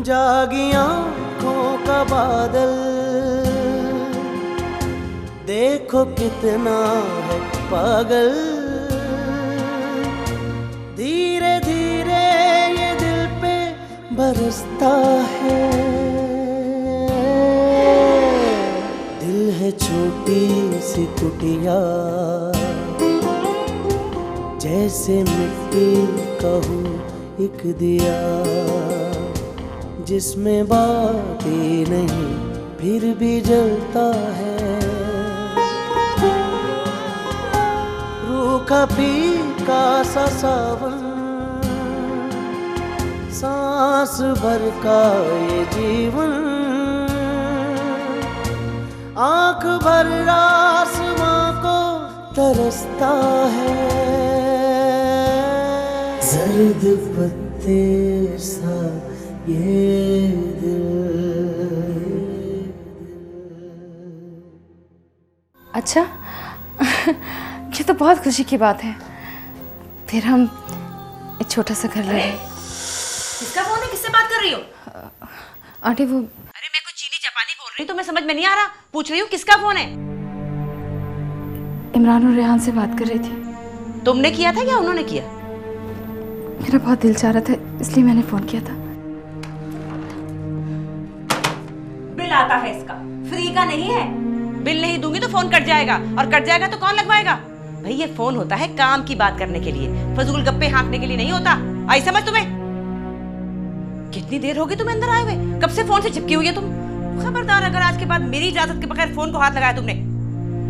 जागी आँखों का बादल, देखो कितना है पागल। धीरे धीरे ये दिल पे बरसता है। दिल है छोटी सी कुटिया, जैसे मिट्टी का हो एक दिया, जिसमें बातें नहीं फिर भी जलता है। रूखा फीका सा सावन, सांस भर का ये जीवन, आंख भर आसमां को तरसता है। जर्द पत्ते सा ये दिल। अच्छा ये तो बहुत खुशी की बात है। फिर हम एक छोटा सा घर ले लें। किसका फोन है? किससे बात कर रही हो? आंटी वो, अरे मैं कुछ चीनी जापानी बोल रही हूँ, तुम्हें समझ में नहीं आ रहा? पूछ रही हूँ किसका फोन है? इमरान और रेहान से बात कर रही थी। तुमने किया था या उन्होंने किया? मेरा बहुत दिल चाह रहा था, इसलिए मैंने फोन किया था। बिल आता है इसका, फ्री का नहीं है। बिल नहीं दूंगी तो फोन कट जाएगा, और कट जाएगा तो कौन लगवाएगा? भाई ये फोन होता है काम की बात करने के लिए, फजूल गप्पे हाँकने के लिए नहीं होता। आई समझ तुम्हें? कितनी देर होगी तुम्हें अंदर आए हुए? कब से फोन से चिपकी हुई है तुम? खबरदार अगर आज के बाद मेरी इजाजत के बगैर फोन को हाथ लगाया तुमने।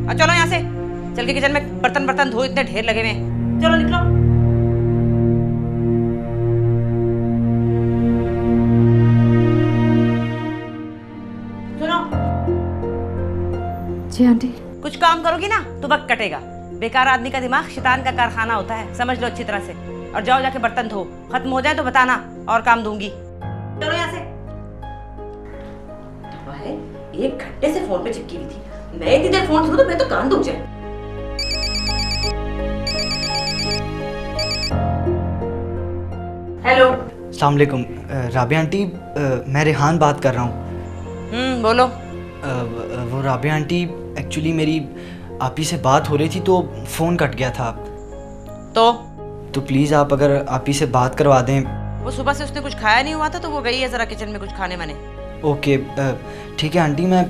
और चलो यहाँ से, चल के किचन में बर्तन धो, इतने ढेर लगे हुए हैं। चलो निकलो। सुनो, जी आंटी। कुछ काम करोगी ना तो वक्त कटेगा। बेकार आदमी का दिमाग शैतान का कारखाना होता है, समझ लो अच्छी तरह से। और जाओ जाके बर्तन धो, खत्म हो जाए तो बताना और काम दूंगी। चलो यहाँ से। है, एक घंटे से फोन पे चिपकी हुई थी। मैं इतनी देर फोन सुनूं तो मैं तो कान दुख जाए। हेलो। अस्सलाम वालेकुम राबिया आंटी, मैं रेहान बात कर रहा हूँ। बोलो। वो राबिया आंटी, एक्चुअली मेरी आपी से बात हो रही थी तो फ़ोन कट गया था। तो प्लीज़ आप अगर आपी से बात करवा दें। वो सुबह से उसने कुछ खाया नहीं हुआ था तो वो गई है ज़रा किचन में कुछ खाने वाने। ओके ठीक है आंटी, मैं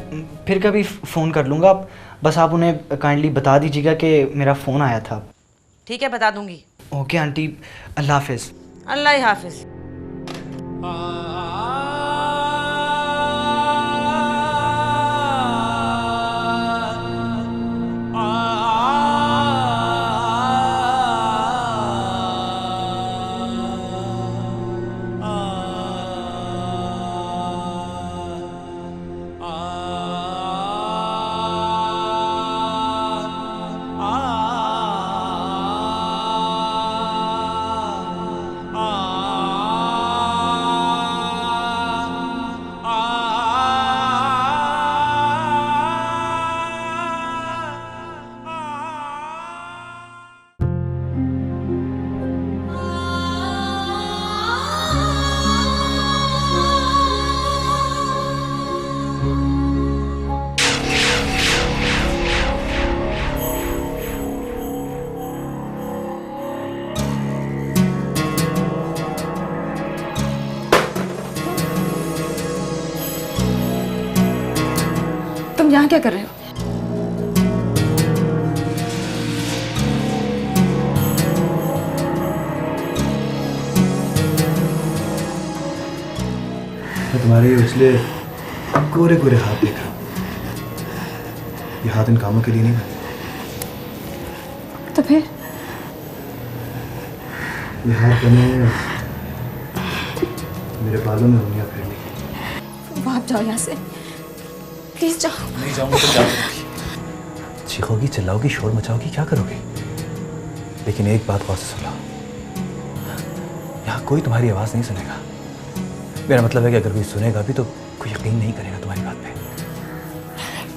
फिर कभी फ़ोन कर लूँगा। बस आप उन्हें काइंडली बता दीजिएगा कि मेरा फ़ोन आया था। ठीक है, बता दूंगी। ओके आंटी, अल्लाह हाफिज़। अल्लाह ही हाफिज़। तुम यहाँ क्या कर रहे हो? मैं तुम्हारे उछले कोरे कोरे हाथ देख रहा हूँ। ये हाथ इन कामों के लिए नहीं बने। तो फिर? ये हाथ बने मेरे बालों में उंगलियां फेरने। आप जाओ यहाँ से, प्लीज जाओ। नहीं जाऊंगा तो क्या करोगी? चीखोगी, चिल्लाओगी, शोर मचाओगी, क्या करोगी? लेकिन एक बात गौर से सुन लो, यहाँ कोई तुम्हारी आवाज़ नहीं सुनेगा। मेरा मतलब है कि अगर कोई सुनेगा भी तो कोई यकीन नहीं करेगा तुम्हारी बात पे।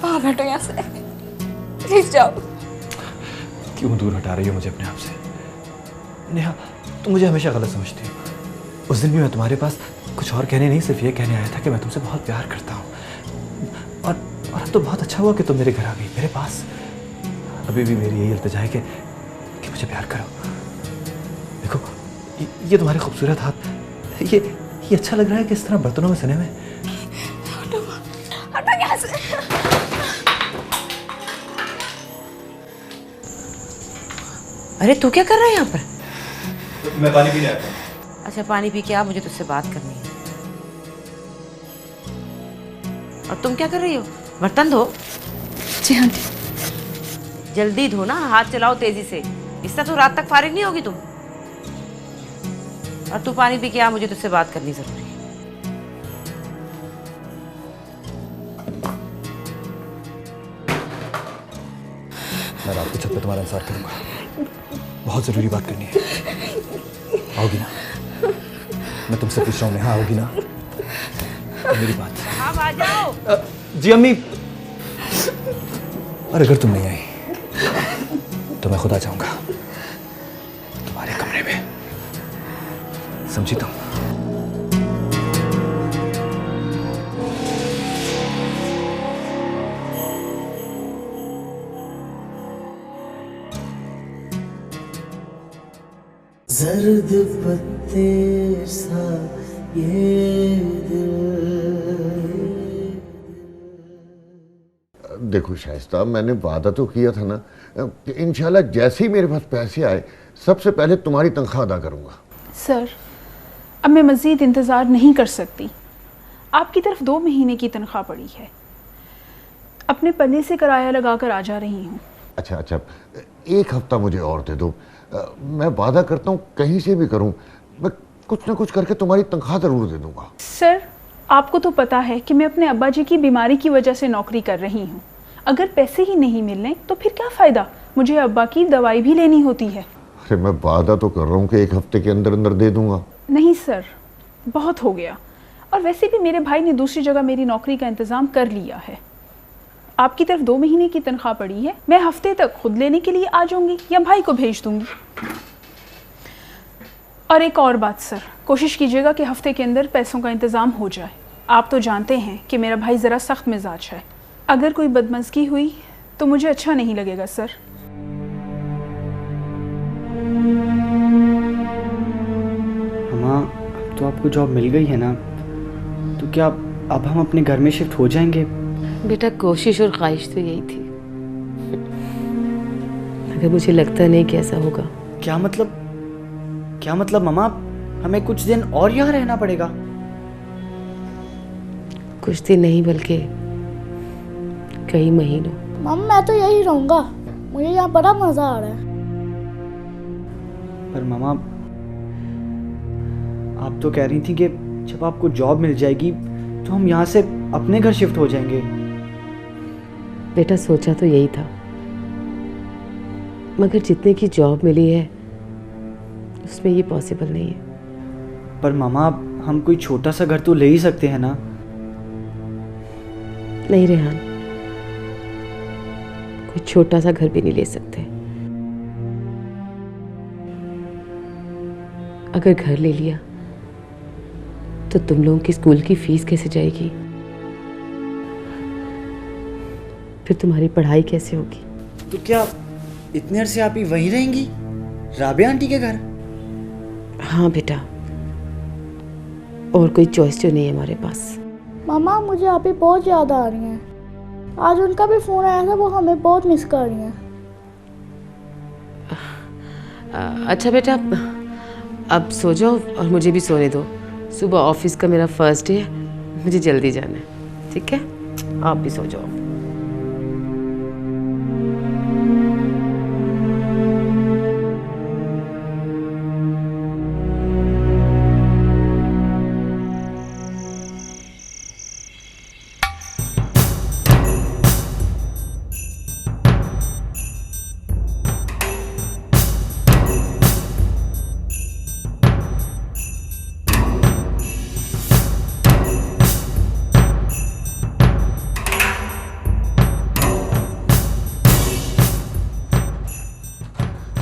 बाहर हटो यहाँ से, प्लीज जाओ। क्यों दूर हटा रही हो मुझे अपने आप से? नेहा, तुम मुझे हमेशा गलत समझती हो। उस दिन भी मैं तुम्हारे पास कुछ और कहने नहीं, सिर्फ ये कहने आया था कि मैं तुमसे बहुत प्यार करता हूँ। और अब तो बहुत अच्छा हुआ कि तुम मेरे घर आ गई, मेरे पास। अभी भी मेरी यही इल्तिजा है कि मुझे प्यार करो। देखो ये तुम्हारे खूबसूरत हाथ, ये अच्छा लग रहा है कि इस तरह बर्तनों में सने में। हटो यहाँ से। अरे तू क्या कर रहा है यहाँ पर? मैं पानी पीने आता हूँ। अच्छा पानी पी के आ, मुझे तुझसे बात करनी है। और तुम क्या कर रही हो? बर्तन धो। जी आंटी। जल्दी धो ना, हाथ चलाओ तेजी से, इससे तो रात तक फारिग नहीं होगी तुम। और तू पानी पी के आ, मुझे तुझसे बात करनी जरूरी है। मैं रात को छत पे तुम्हारा इंतजार करूंगा, बहुत जरूरी बात करनी है। आओगी ना? मैं तुमसे पूछ रहा हूँ, हाँ आओगी ना? मेरी बात। अब आ जाओ। जी अम्मी। और अगर तुम नहीं आई तो मैं खुद आ जाऊंगा तुम्हारे कमरे में, समझी तुम? जर्द पत्ते सा ये दिल। देखो शाइस्ता, मैंने वादा तो किया था ना कि इंशाल्लाह जैसे ही मेरे पास पैसे आए सबसे पहले तुम्हारी तनख्वाह अदा करूंगा। सर, अब मैं मज़ीद इंतज़ार नहीं कर सकती। आपकी तरफ 2 महीने की तनख्वाह पड़ी है। अपने पल्ले से किराया लगा कर आ जा रही हूँ। अच्छा, एक हफ्ता मुझे और दे दो। मैं वादा करता हूँ कहीं से भी करूँ, मैं कुछ ना कुछ करके तुम्हारी तनख्वाह ज़रूर दे दूँगा। सर, आपको तो पता है कि मैं अपने अब्बा जी की बीमारी की वजह से नौकरी कर रही हूँ। अगर पैसे ही नहीं मिलने तो फिर क्या फ़ायदा? मुझे अब्बा की दवाई भी लेनी होती है। अरे मैं वादा तो कर रहा हूँ कि एक हफ्ते के अंदर अंदर दे दूँगा। नहीं सर, बहुत हो गया। और वैसे भी मेरे भाई ने दूसरी जगह मेरी नौकरी का इंतज़ाम कर लिया है। आपकी तरफ 2 महीने की तनख्वाह पड़ी है, मैं हफ्ते तक खुद लेने के लिए आ जाऊंगी या भाई को भेज दूंगी। और एक और बात सर, कोशिश कीजिएगा कि हफ्ते के अंदर पैसों का इंतज़ाम हो जाए। आप तो जानते हैं कि मेरा भाई ज़रा सख्त मिजाज है। अगर कोई बदमज़गी हुई तो मुझे अच्छा नहीं लगेगा सर। मामा, अब तो आपको जॉब मिल गई है ना, तो क्या अब हम अपने घर में शिफ्ट हो जाएंगे? बेटा कोशिश और ख्वाहिश तो यही थी, मगर मुझे लगता नहीं कि ऐसा होगा। क्या मतलब मामा, हमें कुछ दिन और यहाँ रहना पड़ेगा? कुछ दिन नहीं बल्कि कई महीनों। मम्मी मैं तो यही रहूंगा, मुझे यहाँ बड़ा मजा आ रहा है। पर मामा, आप तो कह रही थी कि जब आपको जॉब मिल जाएगी तो हम यहाँ से अपने घर शिफ्ट हो जाएंगे। बेटा सोचा तो यही था, मगर जितने की जॉब मिली है उसमें ये पॉसिबल नहीं है। पर मामा, हम कोई छोटा सा घर तो ले ही सकते हैं ना? नहीं रेहान, कोई छोटा सा घर भी नहीं ले सकते। अगर घर ले लिया तो तुम लोगों की स्कूल की फीस कैसे जाएगी? फिर तुम्हारी पढ़ाई कैसे होगी? तो क्या इतने अरसे आप ही वहीं रहेंगी, राबिया आंटी के घर? हाँ बेटा, और कोई चॉइस तो नहीं है हमारे पास। मामा मुझे अभी बहुत याद आ रही है। आज उनका भी फ़ोन आया था, वो हमें बहुत मिस कर रही हैं। अच्छा बेटा, अब सो जाओ और मुझे भी सोने दो। सुबह ऑफिस का मेरा फर्स्ट डे है, मुझे जल्दी जाना है। ठीक है, आप भी सो जाओ।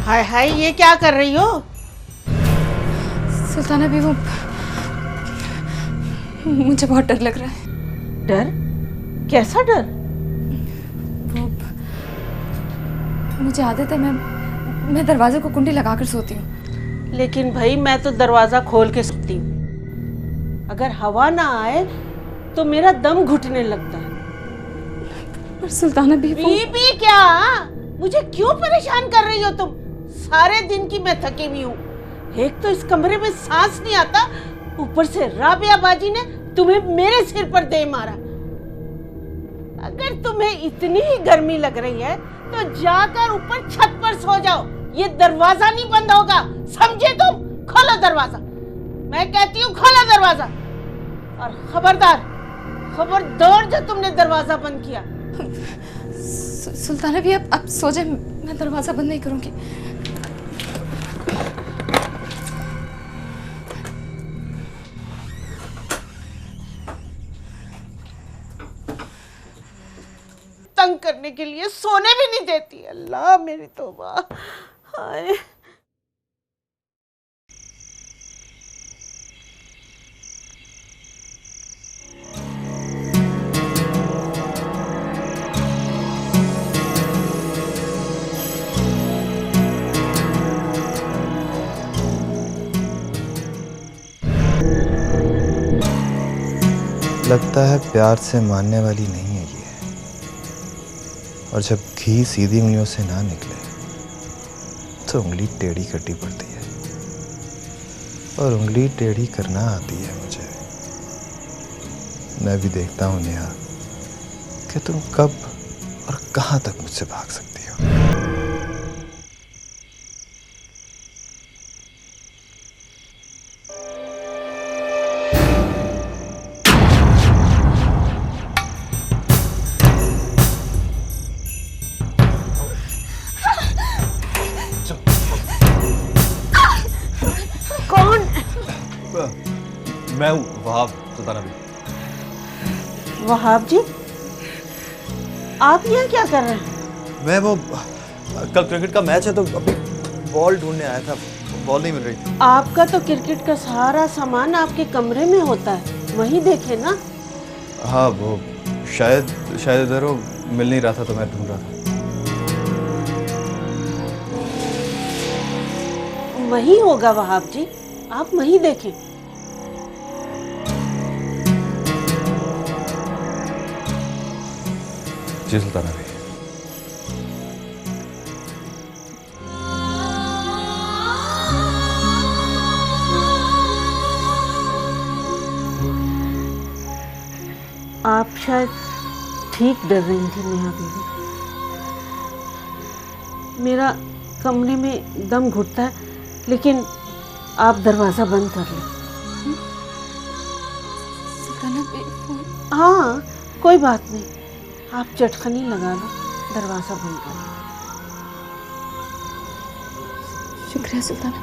हाय हाय, ये क्या कर रही हो? सुल्ताना भी वो मुझे बहुत डर लग रहा है। डर? कैसा डर? वो मुझे आदत है, मैं दरवाजे को कुंडी लगाकर सोती हूँ। लेकिन भाई मैं तो दरवाजा खोल के सोती हूँ। अगर हवा ना आए तो मेरा दम घुटने लगता है। पर सुल्ताना बीबी क्या? मुझे क्यों परेशान कर रही हो तुम? सारे दिन की मैं थकी हुई हूँ। एक तो इस कमरे में सांस नहीं आता, ऊपर से राबिया बाजी ने तुम्हें मेरे सिर पर दे मारा। अगर तुम्हें इतनी ही गर्मी लग रही है तो जाकर ऊपर छत पर सो जाओ। ये दरवाजा नहीं बंद होगा, समझे तुम? खोलो दरवाजा, मैं कहती हूँ खोलो दरवाजा। और खबरदार जो तुमने दरवाजा बंद किया। सुल्ताना भी अब सो जाए, मैं दरवाजा बंद नहीं करूंगी। तंग करने के लिए सोने भी नहीं देती। अल्लाह मेरी तौबा। हाय लगता है प्यार से मानने वाली नहीं है ये। और जब घी सीधी उंगलियों से ना निकले तो उंगली टेढ़ी करनी पड़ती है, और उंगली टेढ़ी करना आती है मुझे। मैं भी देखता हूँ नेहा कि तुम कब और कहाँ तक मुझसे भाग सकती हो। मैं हूँ वहाब सुल्ताना भी। वहाब जी, आप यहाँ क्या कर रहे हैं? मैं वो कल क्रिकेट का मैच है तो अभी बॉल ढूंढने आया था, बॉल नहीं मिल रही थी। आपका तो क्रिकेट का सारा सामान आपके कमरे में होता है, वहीं देखे ना। हाँ वो शायद इधर वो मिल नहीं रहा था तो मैं ढूंढ रहा था। वहीं होगा वहाब जी, आप वहीं देखें। जी सुल्ताना भी। आप शायद ठीक डर रही थी नेहा बीवी। मेरा कमरे में दम घुटता है, लेकिन आप दरवाजा बंद कर लें। हाँ कोई बात नहीं, आप चटखनी लगा लो, दरवाजा बंद कर लो। शुक्रिया सुल्ताना।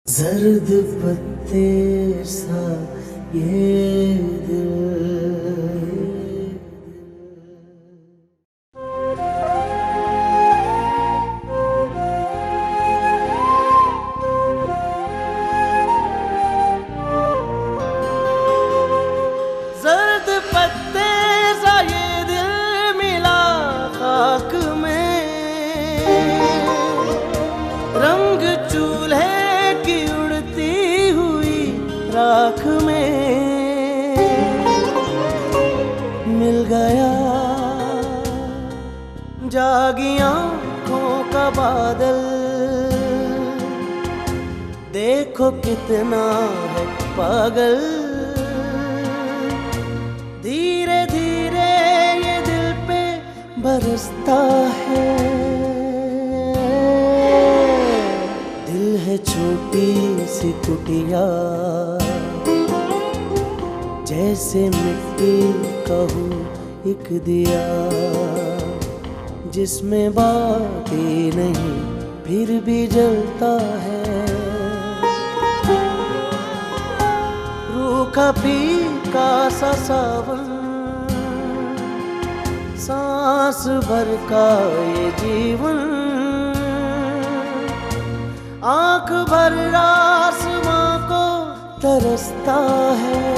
जर्द पत्ते सा ये दिल। जर्द पत्ते सा ये दिल मिला खाक में, रंग चूल्हे की उड़ती हुई राख में मिल गया जागी आंखों का बादल। देखो कितना है पागल, धीरे धीरे ये दिल पे बरसता है। दिल है छोटी सी कुटिया, जैसे मिट्टी का हो एक दिया, जिसमें बातें नहीं फिर भी जलता है। रूखा फीका सा सावन, सांस भर का ये जीवन, आंख भर आसमां को तरसता है।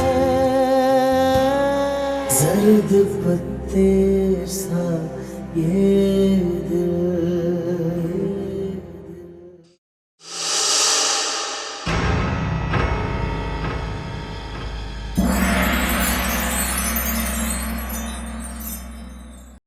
जर्द पत्ते सा ये